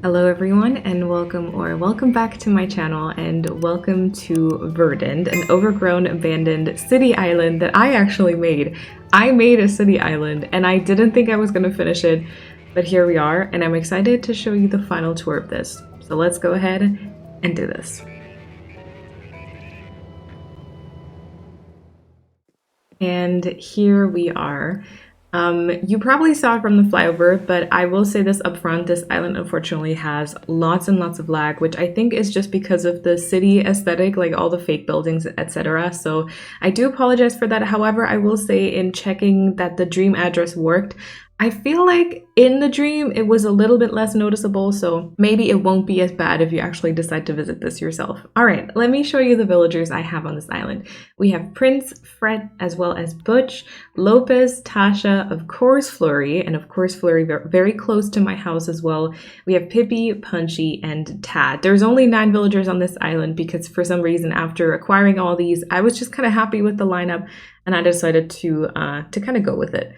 Hello everyone and welcome back to my channel and welcome to Verdant, an overgrown abandoned city island that I actually made. I made a city island and I didn't think I was going to finish it, but here we are and I'm excited to show you the final tour of this. So let's go ahead and do this. And here we are. You probably saw it from the flyover, but I will say this up front, this island unfortunately has lots and lots of lag, which I think is just because of the city aesthetic, like all the fake buildings, etc. So I do apologize for that. However, I will say in checking that the dream address worked, I feel like in the dream it was a little bit less noticeable, so maybe it won't be as bad if you actually decide to visit this yourself. All right, let me show you the villagers I have on this island. We have Prince, Frett, as well as Butch, Lopez, Tasha, of course Flurry, and of course Flurry very close to my house as well. We have Pippi, Punchy, and Tad. There's only 9 villagers on this island because for some reason after acquiring all these, I was just kind of happy with the lineup and I decided to kind of go with it.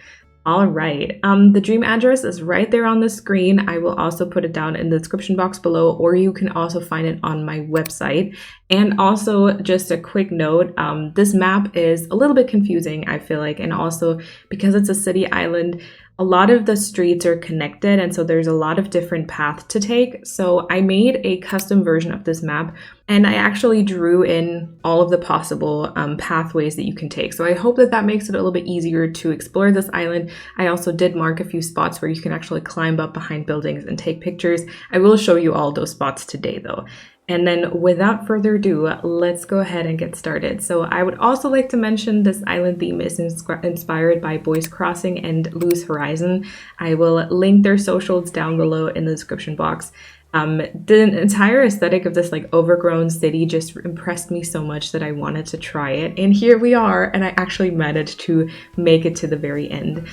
All right, the dream address is right there on the screen. I will also put it down in the description box below, or you can also find it on my website. And also just a quick note, this map is a little bit confusing, I feel like, and also because it's a city island, a lot of the streets are connected and so there's a lot of different paths to take. So I made a custom version of this map and I actually drew in all of the possible pathways that you can take. So I hope that that makes it a little bit easier to explore this island. I also did mark a few spots where you can actually climb up behind buildings and take pictures. I will show you all those spots today though. And then without further ado, let's go ahead and get started. So I would also like to mention this island theme is inspired by Boys Crossing and Lose Horizon. I will link their socials down below in the description box. The entire aesthetic of this like overgrown city just impressed me so much that I wanted to try it. And here we are, and I actually managed to make it to the very end.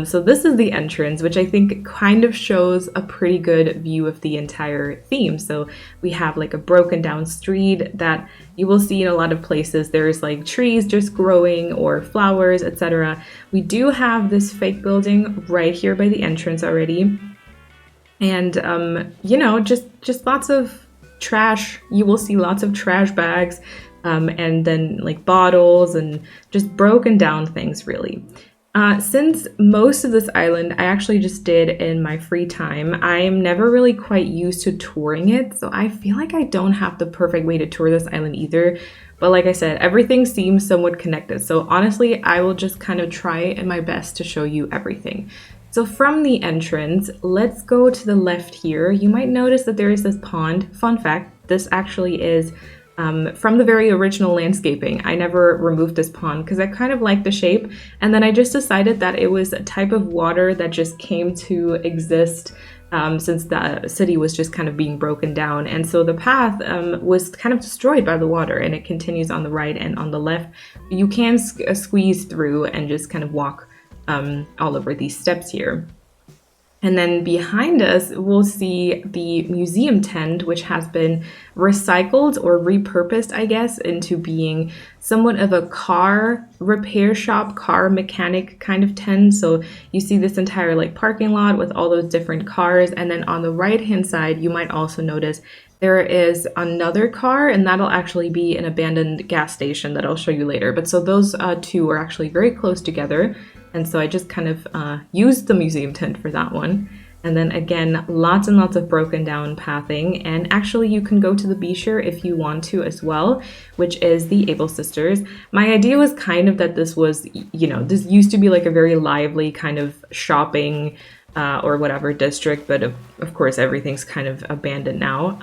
So this is the entrance, which I think kind of shows a pretty good view of the entire theme. So we have like a broken down street that you will see in a lot of places. There's like trees just growing or flowers, etc. We do have this fake building right here by the entrance already. And, you know, just lots of trash. You will see lots of trash bags and then like bottles and just broken down things, really. Since most of this island I actually just did in my free time, I am never really quite used to touring it. So I feel like I don't have the perfect way to tour this island either. But like I said, everything seems somewhat connected. So honestly, I will just kind of try my best to show you everything. So from the entrance, let's go to the left here. You might notice that there is this pond. Fun fact, this actually is from the very original landscaping. I never removed this pond because I kind of like the shape. And then I just decided that it was a type of water that just came to exist since the city was just kind of being broken down. And so the path was kind of destroyed by the water and it continues on the right and on the left. You can squeeze through and just kind of walk all over these steps here. And then behind us, we'll see the museum tent, which has been recycled or repurposed, I guess, into being somewhat of a car repair shop, car mechanic kind of tent. So you see this entire like parking lot with all those different cars. And then on the right-hand side, you might also notice there is another car, and that'll actually be an abandoned gas station that I'll show you later. But so those two are actually very close together. And so I just kind of used the museum tent for that one. And then again, lots and lots of broken down pathing. And actually you can go to the Beesher if you want to as well, which is the Able Sisters. My idea was kind of that this was, you know, this used to be like a very lively kind of shopping or whatever district, but of course everything's kind of abandoned now.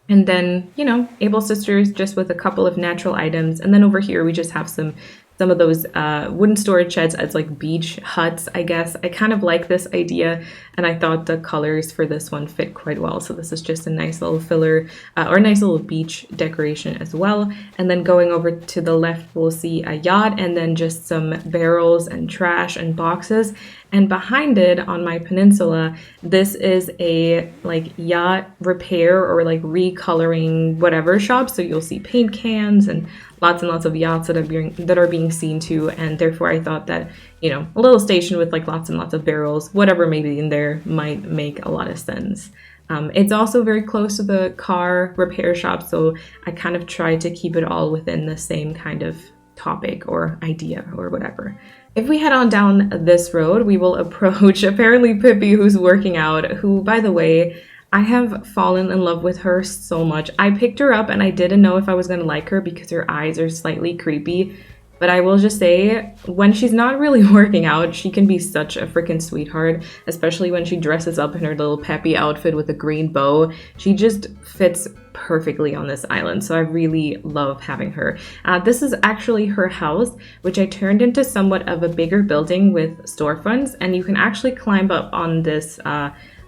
And then, you know, Able Sisters just with a couple of natural items. And then over here we just have some of those wooden storage sheds as like beach huts, I guess. I kind of like this idea and I thought the colors for this one fit quite well. So this is just a nice little filler or a nice little beach decoration as well. And then going over to the left, we'll see a yacht and then just some barrels and trash and boxes. And behind it on my peninsula, this is a like yacht repair or like recoloring whatever shop. So you'll see paint cans and lots of yachts that are being seen too. And therefore I thought that, you know, a little station with like lots and lots of barrels, whatever may be in there, might make a lot of sense. It's also very close to the car repair shop, so I kind of tried to keep it all within the same kind of topic or idea or whatever. If we head on down this road, we will approach apparently Pippi, who's working out, who, by the way, I have fallen in love with her so much. I picked her up and I didn't know if I was going to like her because her eyes are slightly creepy. But I will just say, when she's not really working out, she can be such a freaking sweetheart, especially when she dresses up in her little peppy outfit with a green bow. She just fits perfectly on this island, so I really love having her. This is actually her house, which I turned into somewhat of a bigger building with storefronts, and you can actually climb up on this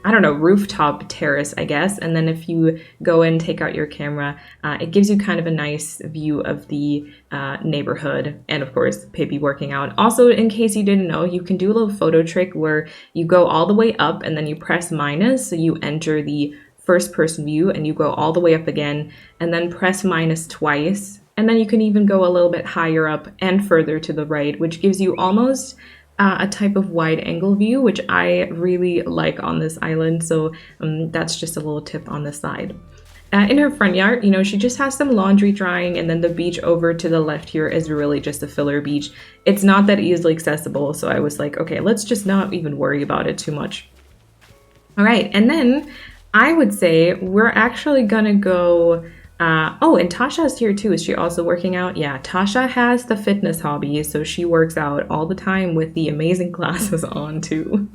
I don't know, rooftop terrace, I guess. And then if you go and take out your camera, it gives you kind of a nice view of the neighborhood and, of course, Pippi working out. Also, in case you didn't know, you can do a little photo trick where you go all the way up and then you press minus, so you enter the first person view, and you go all the way up again and then press minus twice. And then you can even go a little bit higher up and further to the right, which gives you almost a type of wide angle view, which I really like on this island. So that's just a little tip on the side. In her front yard, you know, she just has some laundry drying, and then the beach over to the left here is really just a filler beach. It's not that easily accessible, so I was like, okay, let's just not even worry about it too much. All right, and then I would say we're actually gonna go oh, and Tasha's here too. Is she also working out? Yeah, Tasha has the fitness hobby, so she works out all the time with the amazing glasses on too.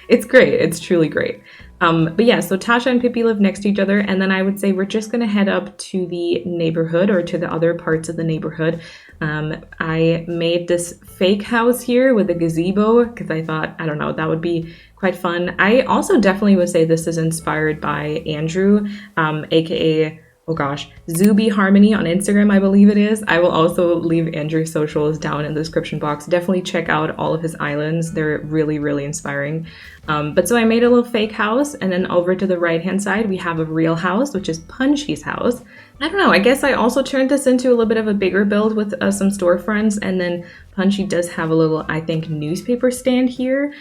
It's great. It's truly great. But yeah, so Tasha and Pippi live next to each other, and then I would say we're just gonna head up to the neighborhood or to the other parts of the neighborhood. I made this fake house here with a gazebo because I thought, I don't know, that would be quite fun. I also definitely would say this is inspired by Andrew, aka oh gosh, Zuby Harmony on Instagram, I believe it is. I will also leave Andrew's socials down in the description box. Definitely check out all of his islands. They're really, really inspiring. But so I made a little fake house, and then over to the right-hand side, we have a real house, which is Punchy's house. I don't know, I guess I also turned this into a little bit of a bigger build with some storefronts, and then Punchy does have a little, I think, newspaper stand here.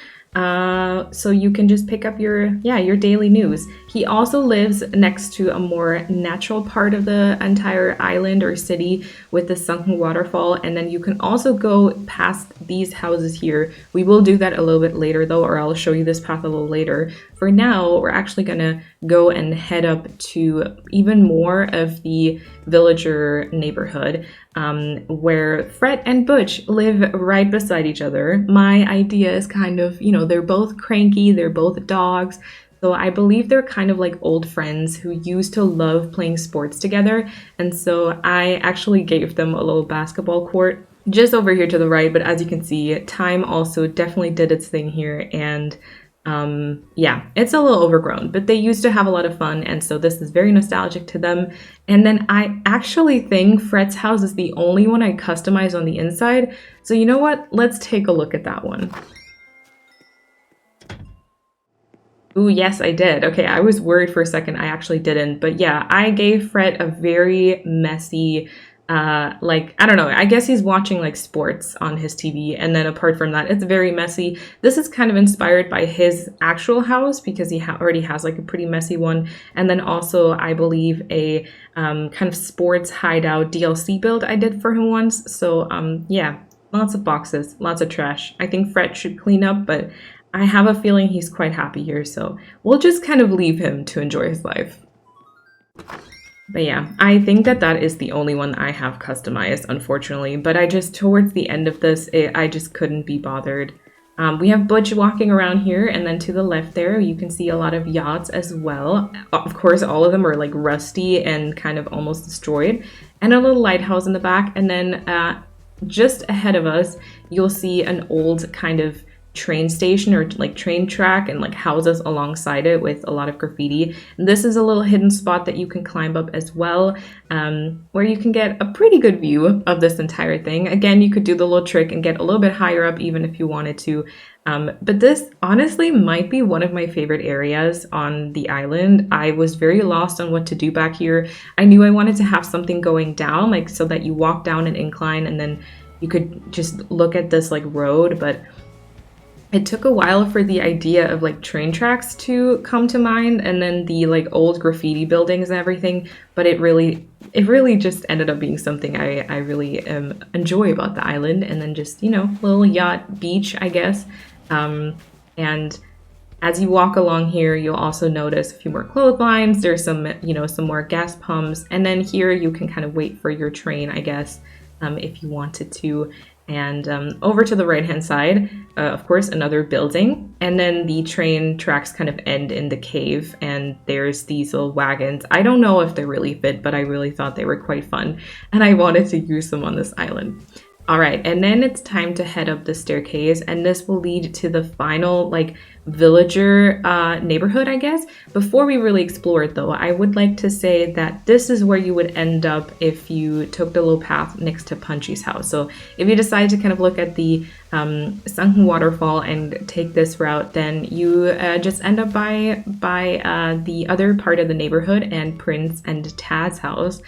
So you can just pick up your daily news. He also lives next to a more natural part of the entire island or city with the sunken waterfall, and then you can also go past these houses here. We will do that a little bit later though, or I'll show you this path a little later. For now, we're actually gonna go and head up to even more of the villager neighborhood, where Frett and Butch live right beside each other. My idea is kind of, you know, they're both cranky, they're both dogs. So I believe they're kind of like old friends who used to love playing sports together. And so I actually gave them a little basketball court just over here to the right. But as you can see, time also definitely did its thing here. And yeah, it's a little overgrown, but they used to have a lot of fun, and so this is very nostalgic to them. And then I actually think Frett's house is the only one I customized on the inside. So you know what? Let's take a look at that one. Ooh, yes, I did. Okay, I was worried for a second I actually didn't, but yeah, I gave Frett a very messy like, I don't know, I guess he's watching like sports on his TV, and then apart from that, it's very messy. This is kind of inspired by his actual house because he already has like a pretty messy one, and then also I believe a kind of sports hideout DLC build I did for him once. So yeah, lots of boxes, lots of trash. I think Frett should clean up, but I have a feeling he's quite happy here, so we'll just kind of leave him to enjoy his life. But yeah, I think that that is the only one I have customized, unfortunately. But I just, towards the end of this, I just couldn't be bothered. We have Butch walking around here, and then to the left there, you can see a lot of yachts as well. Of course, all of them are like rusty and kind of almost destroyed. And a little lighthouse in the back. And then just ahead of us, you'll see an old kind of train station or like train track and like houses alongside it with a lot of graffiti. And this is a little hidden spot that you can climb up as well, where you can get a pretty good view of this entire thing. Again, you could do the little trick and get a little bit higher up even if you wanted to. But this honestly might be one of my favorite areas on the island. I was very lost on what to do back here. I knew I wanted to have something going down, like so that you walk down an incline and then you could just look at this like road, but it took a while for the idea of like train tracks to come to mind and then the like old graffiti buildings and everything, but it really just ended up being something I really enjoy about the island, and then just, little yacht beach, I guess. And as you walk along here, you'll also notice a few more clotheslines. There's some more gas pumps, and then here you can kind of wait for your train, I guess, if you wanted to. And over to the right-hand side, of course, another building. And then the train tracks kind of end in the cave, and there's these little wagons. I don't know if they really fit, but I really thought they were quite fun, and I wanted to use them on this island. All right, and then it's time to head up the staircase, and this will lead to the final, like, villager neighborhood, I guess. Before we really explore it, though, I would like to say that this is where you would end up if you took the little path next to Punchy's house. So if you decide to kind of look at the sunken waterfall and take this route, then you just end up by the other part of the neighborhood and Prince and Tad's house.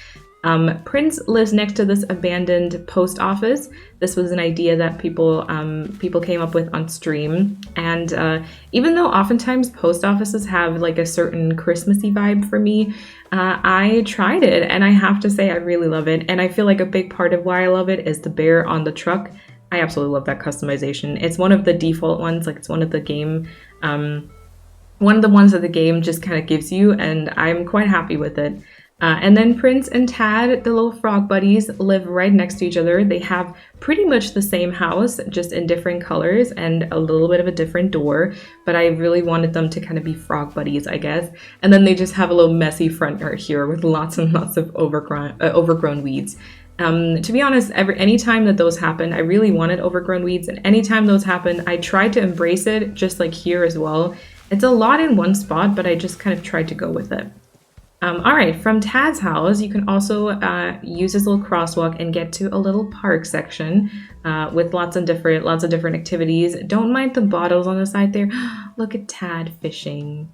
Prince lives next to this abandoned post office. This was an idea that people came up with on stream, and even though oftentimes post offices have like a certain Christmassy vibe for me, I tried it, and I have to say I really love it. And I feel like a big part of why I love it is the bear on the truck. I absolutely love that customization. It's one of the default ones, like it's one of the game, one of the ones that the game just kind of gives you, and I'm quite happy with it. And then Prince and Tad, the little frog buddies, live right next to each other. They have pretty much the same house, just in different colors and a little bit of a different door. But I really wanted them to kind of be frog buddies, I guess. And then they just have a little messy front yard here with lots and lots of overgrown weeds. To be honest, anytime that those happen, I really wanted overgrown weeds. And anytime those happen, I tried to embrace it, just like here as well. It's a lot in one spot, but I just kind of tried to go with it. All right, from Tad's house, you can also use this little crosswalk and get to a little park section with lots of different activities. Don't mind the bottles on the side there. Look at Tad fishing.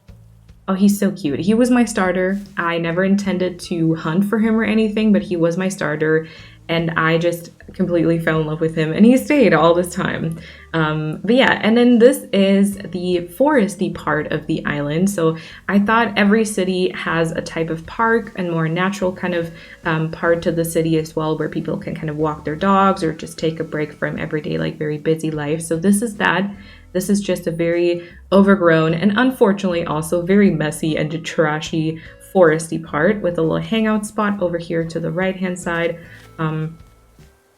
Oh, he's so cute. He was my starter. I never intended to hunt for him or anything, but he was my starter, and I just completely fell in love with him, and he stayed all this time. But yeah, and then this is the foresty part of the island. So I thought every city has a type of park and more natural kind of part to the city as well, where people can kind of walk their dogs or just take a break from everyday, like very busy life. So this is that. This is just a very overgrown and unfortunately also very messy and trashy foresty part with a little hangout spot over here to the right-hand side.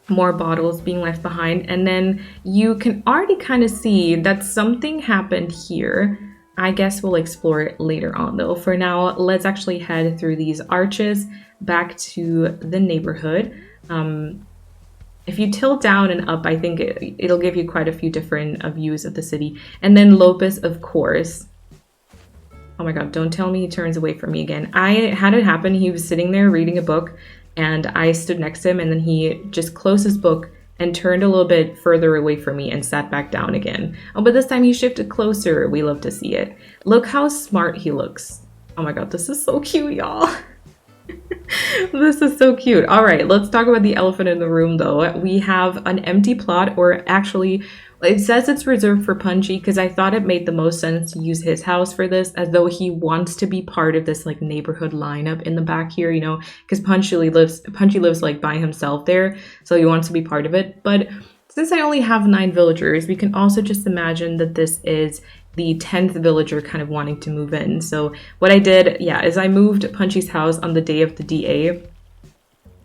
More bottles being left behind, and then you can already kind of see that something happened here. I guess we'll explore it later on though. For now, let's actually head through these arches back to the neighborhood. If you tilt down and up, I think it'll give you quite a few different views of the city. And then Lopez, of course. Oh my god, don't tell me he turns away from me again. I had it happen. He was sitting there reading a book, and I stood next to him, and then he just closed his book and turned a little bit further away from me and sat back down again. Oh, but this time he shifted closer. We love to see it. Look how smart he looks. Oh my god, this is so cute, y'all. This is so cute. All right, let's talk about the elephant in the room, though. We have an empty plot, or actually, it says it's reserved for Punchy because I thought it made the most sense to use his house for this, as though he wants to be part of this like neighborhood lineup in the back here, you know, because Punchy lives like by himself there, so he wants to be part of it. But since I only have 9 villagers, we can also just imagine that this is the 10th villager kind of wanting to move in. So what I did, yeah, is I moved Punchy's house on the day of the DA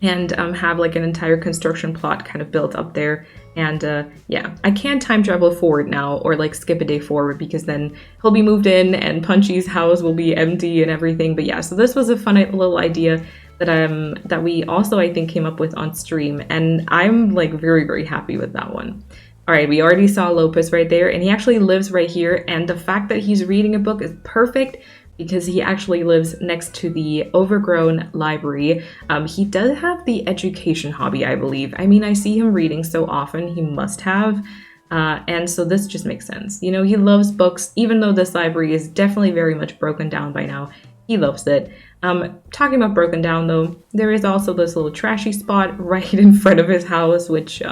and have like an entire construction plot kind of built up there. And yeah, I can't time travel forward now or like skip a day forward because then he'll be moved in and Punchy's house will be empty and everything. But yeah, so this was a fun little idea that we also, I think, came up with on stream, and I'm like very, very happy with that one. All right, we already saw Lopez right there, and he actually lives right here, and the fact that he's reading a book is perfect because he actually lives next to the overgrown library. He does have the education hobby, I believe. I mean, I see him reading so often, he must have. And so this just makes sense. You know, he loves books, even though this library is definitely very much broken down by now. He loves it. Talking about broken down though, there is also this little trashy spot right in front of his house, which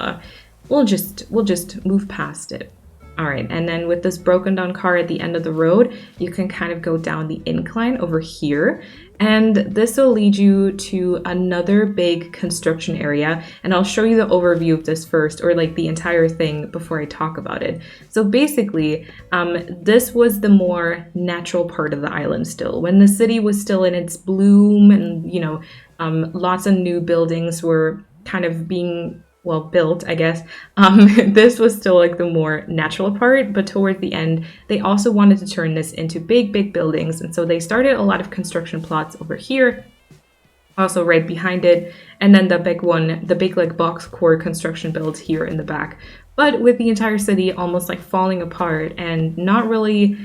we'll just move past it. All right, and then with this broken down car at the end of the road, you can kind of go down the incline over here, and this will lead you to another big construction area, and I'll show you the overview of this first, or like the entire thing before I talk about it. So basically, this was the more natural part of the island still, when the city was still in its bloom, and you know, lots of new buildings were kind of being built, I guess. This was still like the more natural part, but towards the end, they also wanted to turn this into big buildings. And so they started a lot of construction plots over here, also right behind it. And then the big one, the big like box core construction builds here in the back. But with the entire city almost like falling apart and not really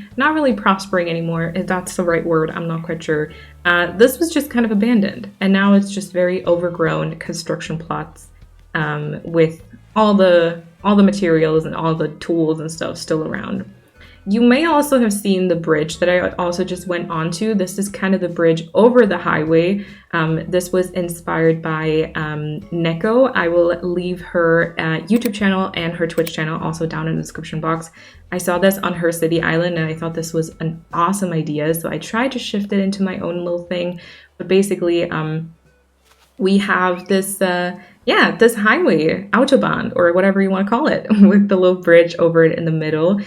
prospering anymore, if that's the right word, I'm not quite sure. This was just kind of abandoned. And now it's just very overgrown construction plots. With all the materials and all the tools and stuff still around. You may also have seen the bridge that I also just went onto. This is kind of the bridge over the highway. This was inspired by Neko. I will leave her YouTube channel and her Twitch channel also down in the description box. I saw this on her city island and I thought this was an awesome idea. So I tried to shift it into my own little thing. But basically, we have this this highway, Autobahn, or whatever you want to call it, with the little bridge over it in the middle.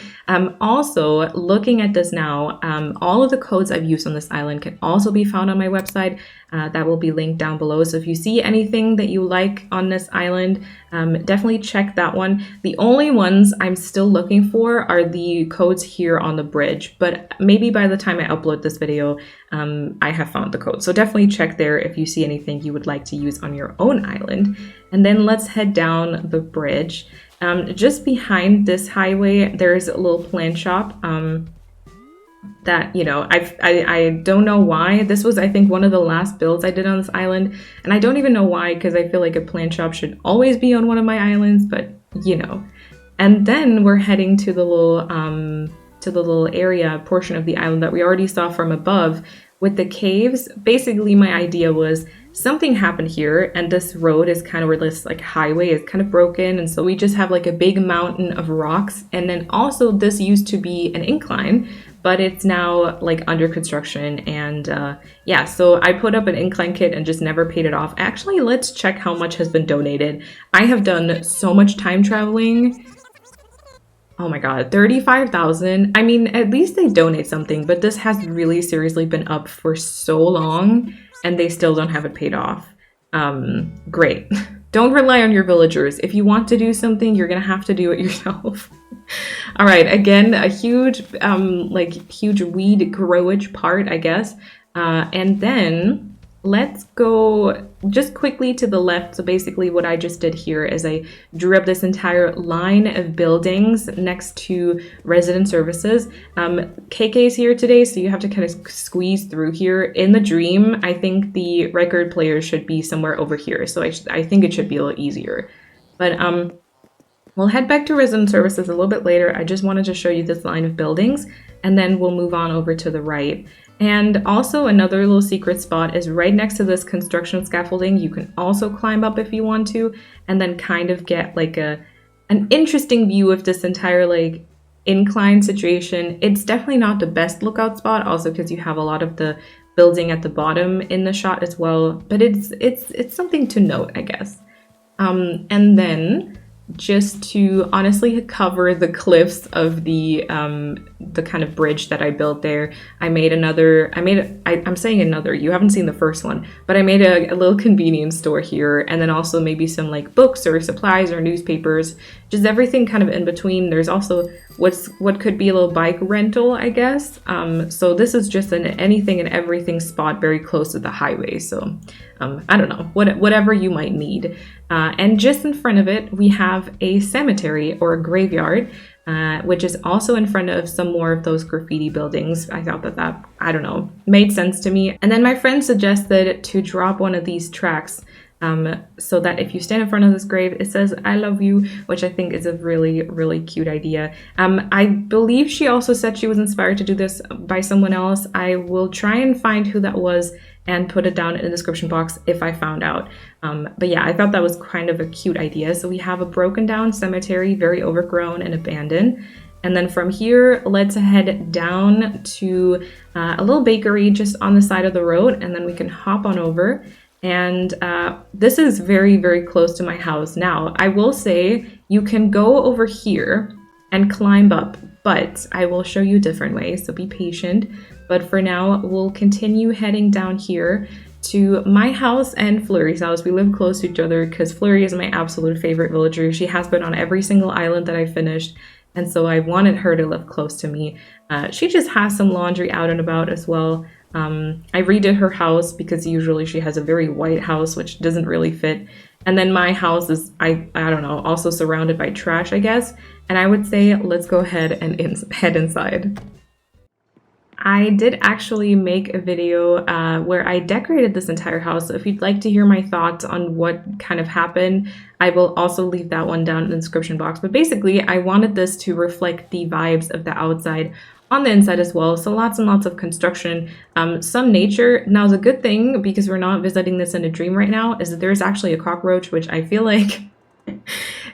Also, looking at this now, all of the codes I've used on this island can also be found on my website. That will be linked down below. So if you see anything that you like on this island, definitely check that one. The only ones I'm still looking for are the codes here on the bridge, but maybe by the time I upload this video, I have found the code. So definitely check there if you see anything you would like to use on your own island. And then let's head down the bridge. Just behind this highway, there's a little plant shop. That, you know, I don't know why. This was, I think, one of the last builds I did on this island. And I don't even know why, because I feel like a plant shop should always be on one of my islands, but, you know. And then we're heading to the little area portion of the island that we already saw from above with the caves. Basically, my idea was something happened here, and this road is kind of where this like highway is kind of broken, and so we just have like a big mountain of rocks. And then also this used to be an incline, but it's now like under construction. And yeah, so I put up an incline kit and just never paid it off. Actually, let's check how much has been donated. I have done so much time traveling. Oh my god, 35,000. I mean, at least they donate something, but this has really seriously been up for so long and they still don't have it paid off. Great. Don't rely on your villagers. If you want to do something, you're gonna have to do it yourself. All right, again, a huge, huge weed growage part, I guess. And then let's go just quickly to the left. So basically what I just did here is I drew up this entire line of buildings next to resident services. KK's here today, so you have to kind of squeeze through here. In the dream, I think the record player should be somewhere over here. So I think it should be a little easier. But we'll head back to resident services a little bit later. I just wanted to show you this line of buildings, and then we'll move on over to the right. And also another little secret spot is right next to this construction scaffolding. You can also climb up if you want to, and then kind of get like an interesting view of this entire like incline situation. It's definitely not the best lookout spot, also because you have a lot of the building at the bottom in the shot as well. But it's something to note, I guess. And then just to honestly cover the cliffs of the kind of bridge that I built there, I'm saying another, you haven't seen the first one, but I made a little convenience store here, and then also maybe some like books or supplies or newspapers, just everything kind of in between. There's also what could be a little bike rental, I guess. So this is just an anything and everything spot very close to the highway. So I don't know, whatever you might need. And just in front of it, we have a cemetery or a graveyard, which is also in front of some more of those graffiti buildings. I thought that, I don't know, made sense to me. And then my friend suggested to drop one of these tracks so that if you stand in front of this grave, it says "I love you," which I think is a really, really cute idea. I believe she also said she was inspired to do this by someone else. I will try and find who that was and put it down in the description box if I found out. But yeah, I thought that was kind of a cute idea. So we have a broken down cemetery, very overgrown and abandoned. And then from here, let's head down to a little bakery just on the side of the road, and then we can hop on over. And this is very, very close to my house. Now, I will say you can go over here and climb up, but I will show you a different way, so be patient. But for now, we'll continue heading down here to my house and Fleury's house. We live close to each other because Fleury is my absolute favorite villager. She has been on every single island that I finished, and so I wanted her to live close to me. She just has some laundry out and about as well. I redid her house because usually she has a very white house, which doesn't really fit. And then my house is, I don't know, also surrounded by trash, I guess. And I would say, let's go ahead and head inside. I did actually make a video where I decorated this entire house. So if you'd like to hear my thoughts on what kind of happened, I will also leave that one down in the description box. But basically, I wanted this to reflect the vibes of the outside on the inside as well. So lots and lots of construction, some nature. Now, the good thing, because we're not visiting this in a dream right now, is that there's actually a cockroach, which I feel like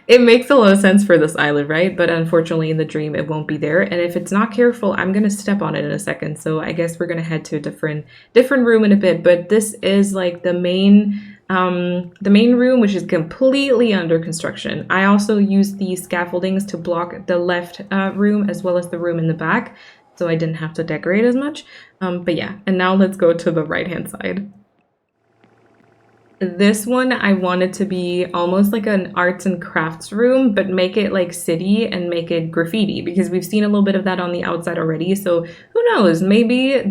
it makes a lot of sense for this island, right? But unfortunately in the dream, it won't be there. And if it's not careful, I'm going to step on it in a second. So I guess we're going to head to a different room in a bit. But this is like the main room, which is completely under construction. I also used these scaffoldings to block the left room as well as the room in the back, so I didn't have to decorate as much. But yeah, and now let's go to the right-hand side. This one I wanted to be almost like an arts and crafts room, but make it like city and make it graffiti, because we've seen a little bit of that on the outside already. So who knows? Maybe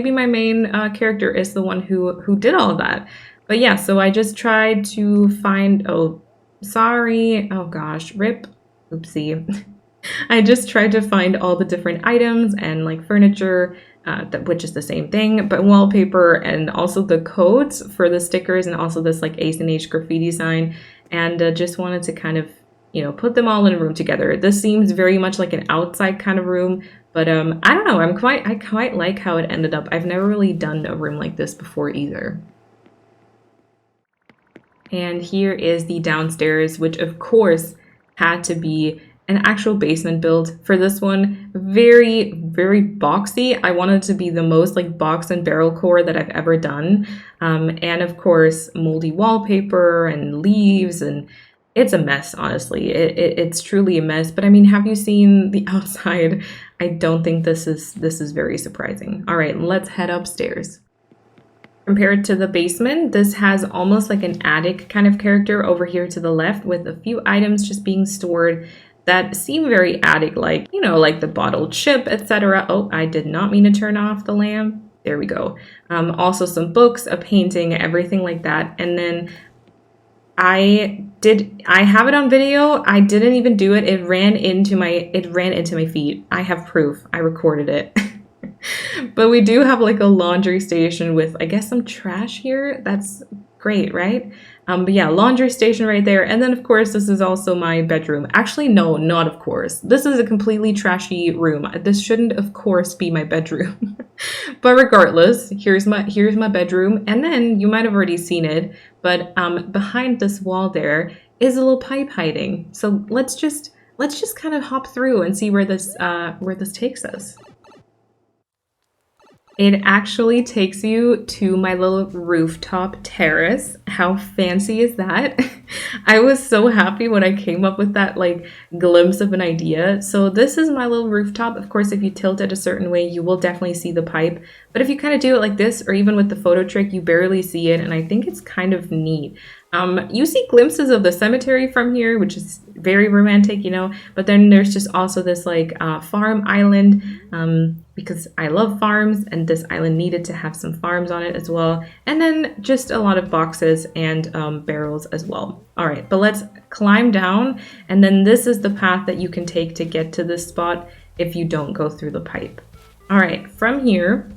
my main character is the one who did all of that. But yeah, so I just tried to find, oh, sorry, oh gosh, rip, oopsie. I just tried to find all the different items and like furniture, which is the same thing, but wallpaper and also the codes for the stickers and also this like ACNH graffiti sign, and just wanted to kind of, you know, put them all in a room together. This seems very much like an outside kind of room, but I don't know, I quite like how it ended up. I've never really done a room like this before either. And here is the downstairs, which of course had to be an actual basement build for this one. Very, very boxy. I wanted to be the most like box and barrel core that I've ever done. And of course, moldy wallpaper and leaves, and it's a mess, honestly. It's truly a mess. But I mean, have you seen the outside? I don't think this is very surprising. All right, let's head upstairs. Compared to the basement, this has almost like an attic kind of character over here to the left, with a few items just being stored that seem very attic-like, you know, like the bottled chip, etc. Oh, I did not mean to turn off the lamp. There we go. Also some books, a painting, everything like that. And then I have it on video. I didn't even do it. It ran into my feet. I have proof. I recorded it. But we do have like a laundry station with, I guess, some trash here. That's great, right? But yeah, laundry station right there. And then of course, this is also my bedroom. Actually, no, not of course. This is a completely trashy room. This shouldn't, of course, be my bedroom. But regardless, here's my bedroom. And then you might have already seen it, but behind this wall there is a little pipe hiding. So let's just kind of hop through and see where this takes us. It actually takes you to my little rooftop terrace. How fancy is that? I was so happy when I came up with that like glimpse of an idea. So this is my little rooftop. Of course, if you tilt it a certain way, you will definitely see the pipe. But if you kind of do it like this, or even with the photo trick, you barely see it. And I think it's kind of neat. You see glimpses of the cemetery from here, which is very romantic, you know, but then there's just also this like farm island, because I love farms and this island needed to have some farms on it as well. And then just a lot of boxes and barrels as well. All right, but let's climb down. And then this is the path that you can take to get to this spot if you don't go through the pipe. All right, from here,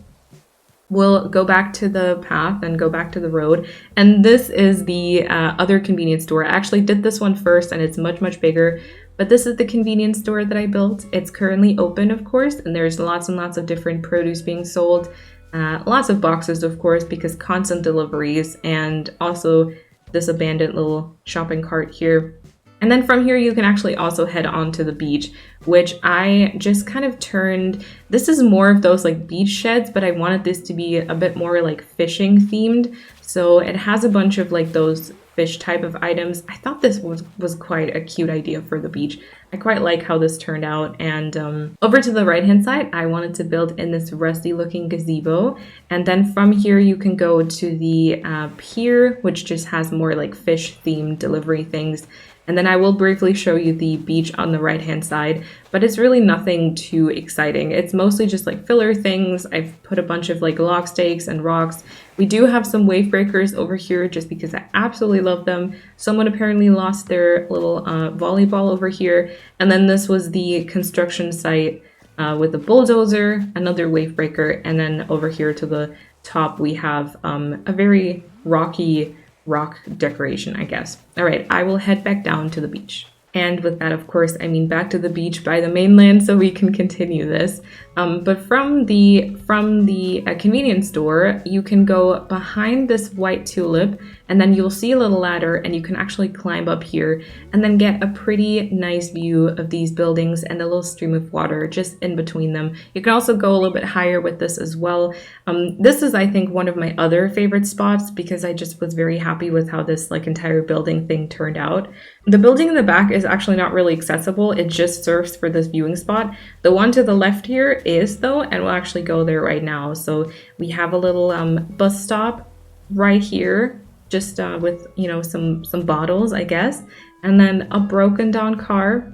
we'll go back to the path and go back to the road. And this is the other convenience store. I actually did this one first and it's much, much bigger. But this is the convenience store that I built. It's currently open, of course, and there's lots and lots of different produce being sold. Lots of boxes, of course, because constant deliveries, and also this abandoned little shopping cart here. And then from here, you can actually also head on to the beach, which I just kind of turned. This is more of those like beach sheds, but I wanted this to be a bit more like fishing themed. So it has a bunch of like those fish type of items. I thought this was quite a cute idea for the beach. I quite like how this turned out. And over to the right hand side, I wanted to build in this rusty looking gazebo. And then from here, you can go to the pier, which just has more like fish themed delivery things. And then I will briefly show you the beach on the right hand side, but it's really nothing too exciting. It's mostly just like filler things. I've put a bunch of like log stakes and rocks. We do have some wave breakers over here just because I absolutely love them. Someone apparently lost their little volleyball over here. And then this was the construction site with a bulldozer, another wave breaker, and then over here to the top we have a very rocky rock decoration, I guess. All right, I will head back down to the beach. And with that, of course, I mean back to the beach by the mainland so we can continue this. But from the convenience store, you can go behind this white tulip and then you'll see a little ladder and you can actually climb up here and then get a pretty nice view of these buildings and a little stream of water just in between them. You can also go a little bit higher with this as well. This is, I think, one of my other favorite spots because I just was very happy with how this like entire building thing turned out. The building in the back is actually not really accessible. It just serves for this viewing spot. The one to the left here is though, and we'll actually go there right now. So we have a little bus stop right here, just with, you know, some bottles, I guess, and then a broken down car.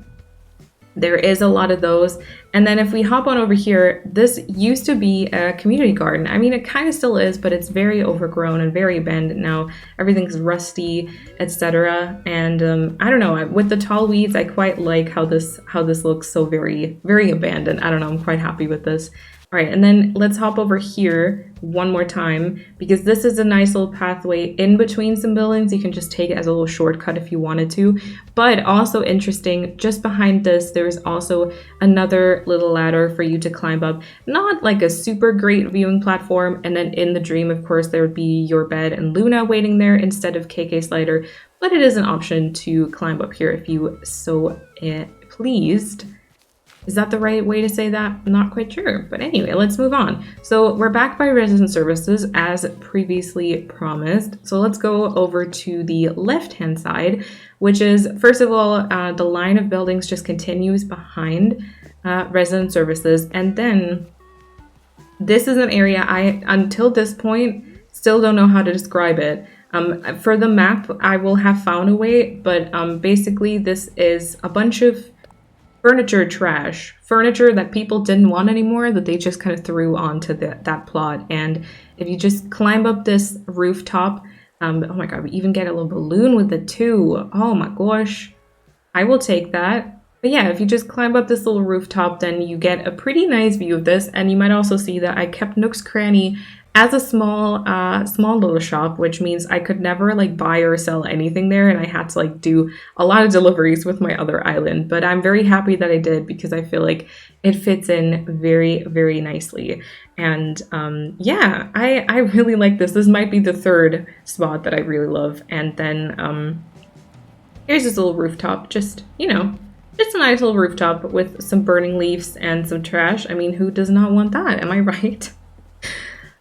There is a lot of those. And then if we hop on over here, this used to be a community garden. I mean, it kind of still is, but it's very overgrown and very abandoned now. Everything's rusty, etc. And I don't know, with the tall weeds, I quite like how this looks so very, very abandoned. I don't know, I'm quite happy with this. All right, and then let's hop over here one more time because this is a nice little pathway in between some buildings. You can just take it as a little shortcut if you wanted to. But also interesting, just behind this, there's also another little ladder for you to climb up. Not like a super great viewing platform. And then in the dream, of course, there would be your bed and Luna waiting there instead of KK Slider. But it is an option to climb up here if you so pleased. Is that the right way to say that? I'm not quite sure. But anyway, let's move on. So we're back by resident services as previously promised. So let's go over to the left-hand side, which is, first of all, the line of buildings just continues behind resident services. And then this is an area I, until this point, still don't know how to describe it. For the map, I will have found a way, but basically this is a bunch of furniture trash, furniture that people didn't want anymore that they just kind of threw onto that plot. And if you just climb up this rooftop, oh my god, we even get a little balloon with it too. Oh my gosh, I will take that. But yeah, if you just climb up this little rooftop, then you get a pretty nice view of this. And you might also see that I kept Nook's Cranny as a small little shop, which means I could never like buy or sell anything there, and I had to like do a lot of deliveries with my other island. But I'm very happy that I did because I feel like it fits in very, very nicely. And yeah, I really like this. This might be the third spot that I really love. And then here's this little rooftop, just, you know, just a nice little rooftop with some burning leaves and some trash. I mean, who does not want that? Am I right?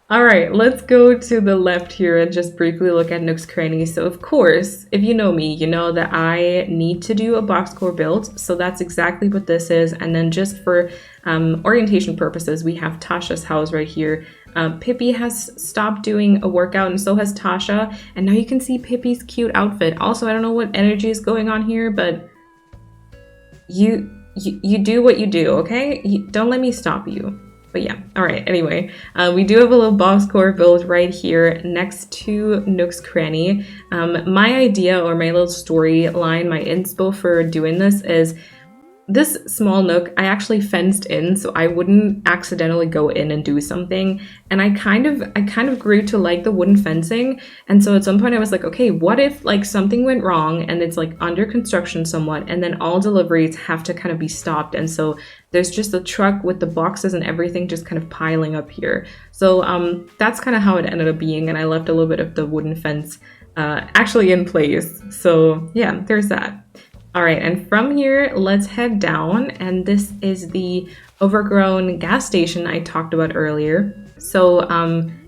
All right, let's go to the left here and just briefly look at Nook's Cranny. So of course, if you know me, you know that I need to do a box core build. So that's exactly what this is. And then just for orientation purposes, we have Tasha's house right here. Pippi has stopped doing a workout and so has Tasha. And now you can see Pippi's cute outfit. Also, I don't know what energy is going on here, but you do what you do, okay? Don't let me stop you. But yeah, all right, anyway, we do have a little box core build right here next to Nook's Cranny. My idea or my little storyline, my inspo for doing this is this small nook I actually fenced in so I wouldn't accidentally go in and do something. And I kind of grew to like the wooden fencing. And so at some point I was like, okay, what if like something went wrong and it's like under construction somewhat, and then all deliveries have to kind of be stopped. And so there's just a truck with the boxes and everything just kind of piling up here. So that's kind of how it ended up being. And I left a little bit of the wooden fence actually in place. So yeah, there's that. All right, and from here, let's head down, and this is the overgrown gas station I talked about earlier. So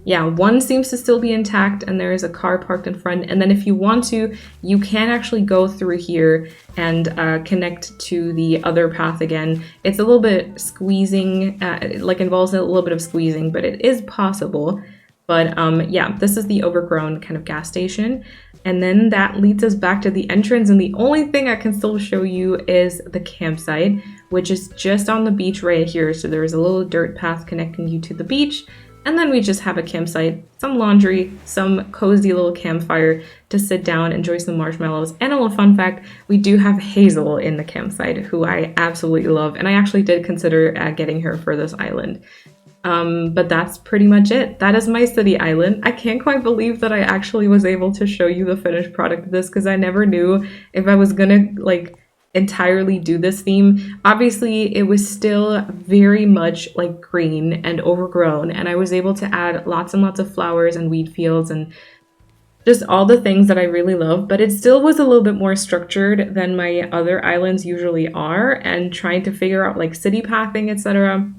yeah, one seems to still be intact, and there is a car parked in front. And then if you want to, you can actually go through here and connect to the other path again. It's a little bit squeezing, like involves a little bit of squeezing, but it is possible. But yeah, this is the overgrown kind of gas station. And then that leads us back to the entrance. And the only thing I can still show you is the campsite, which is just on the beach right here. So there's a little dirt path connecting you to the beach. And then we just have a campsite, some laundry, some cozy little campfire to sit down, enjoy some marshmallows. And a little fun fact, we do have Hazel in the campsite, who I absolutely love. And I actually did consider getting her for this island. But that's pretty much it. That is my city island. I can't quite believe that I actually was able to show you the finished product of this, because I never knew if I was gonna like entirely do this theme. Obviously, it was still very much like green and overgrown, and I was able to add lots and lots of flowers and weed fields and just all the things that I really love, but it still was a little bit more structured than my other islands usually are, and trying to figure out like city pathing, etc.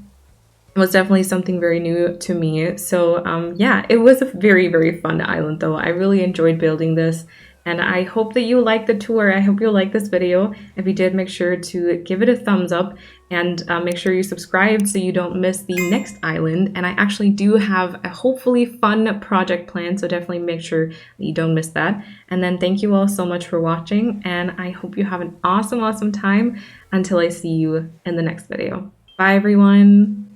was definitely something very new to me. So yeah, it was a very, very fun island though. I really enjoyed building this, and I hope that you liked the tour. I hope you liked this video. If you did, make sure to give it a thumbs up, and make sure you subscribe so you don't miss the next island. And I actually do have a hopefully fun project plan, so definitely make sure that you don't miss that. And then thank you all so much for watching, and I hope you have an awesome, awesome time until I see you in the next video. Bye everyone!